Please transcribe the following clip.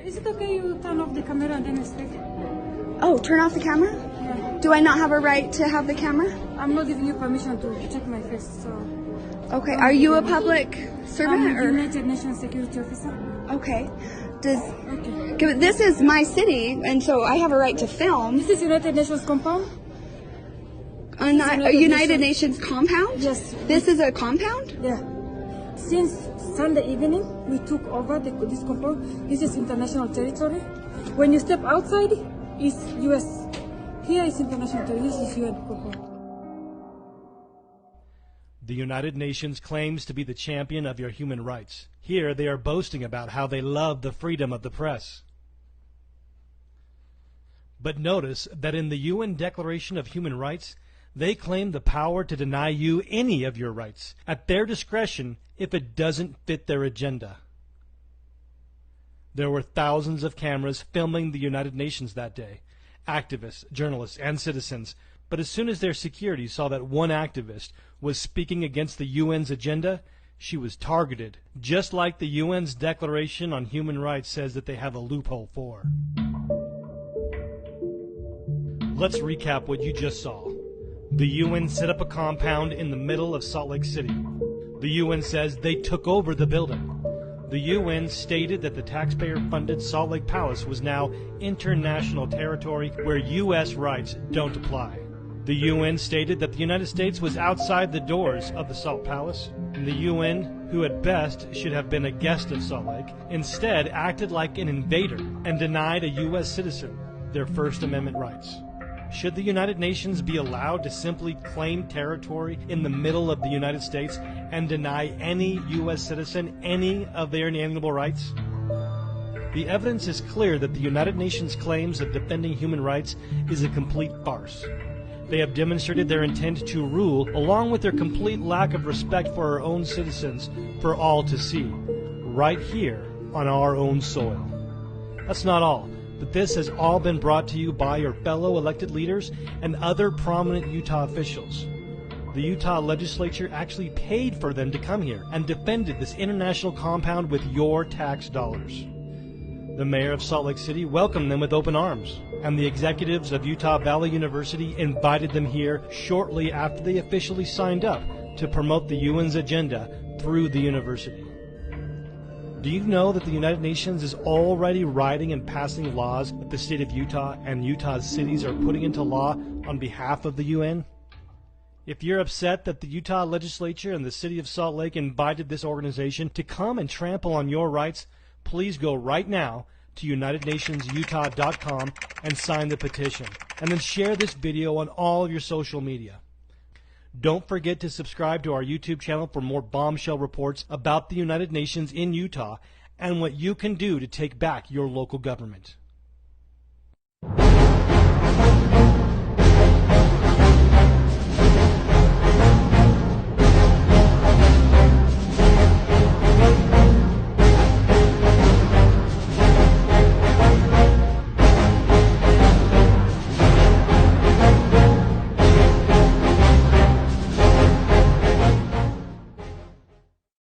Is it okay you turn off the camera and then speak? Oh, turn off the camera? Yeah. Do I not have a right to have the camera? I'm not giving you permission to check my face, so... Okay, are you a public servant? I'm or United Nations Security Officer. Okay. Okay. This is my city, and so I have a right to film. This is United Nations compound? A United Nations compound? Yes. This is a compound? Yeah. Since Sunday evening, we took over this compound. This is international territory. When you step outside, it's U.S. Here is international territory. This is UN compound. The United Nations claims to be the champion of your human rights. Here they are boasting about how they love the freedom of the press. But notice that in the UN Declaration of Human Rights, they claim the power to deny you any of your rights at their discretion if it doesn't fit their agenda. There were thousands of cameras filming the United Nations that day, activists, journalists, and citizens. But as soon as their security saw that one activist was speaking against the UN's agenda, she was targeted, just like the UN's Declaration on Human Rights says that they have a loophole for. Let's recap what you just saw. The UN set up a compound in the middle of Salt Lake City. The UN says they took over the building. The UN stated that the taxpayer-funded Salt Lake Palace was now international territory where U.S. rights don't apply. The UN stated that the United States was outside the doors of the Salt Palace, and the UN, who at best should have been a guest of Salt Lake, instead acted like an invader and denied a U.S. citizen their First Amendment rights. Should the United Nations be allowed to simply claim territory in the middle of the United States and deny any U.S. citizen any of their inalienable rights? The evidence is clear that the United Nations claims of defending human rights is a complete farce. They have demonstrated their intent to rule, along with their complete lack of respect for our own citizens, for all to see, right here on our own soil. That's not all. But this has all been brought to you by your fellow elected leaders and other prominent Utah officials. The Utah legislature actually paid for them to come here and defended this international compound with your tax dollars. The mayor of Salt Lake City welcomed them with open arms, and the executives of Utah Valley University invited them here shortly after they officially signed up to promote the UN's agenda through the university. Do you know that the United Nations is already writing and passing laws that the state of Utah and Utah's cities are putting into law on behalf of the UN? If you're upset that the Utah legislature and the city of Salt Lake invited this organization to come and trample on your rights, please go right now to UnitedNationsUtah.com and sign the petition, and then share this video on all of your social media. Don't forget to subscribe to our YouTube channel for more bombshell reports about the United Nations in Utah and what you can do to take back your local government.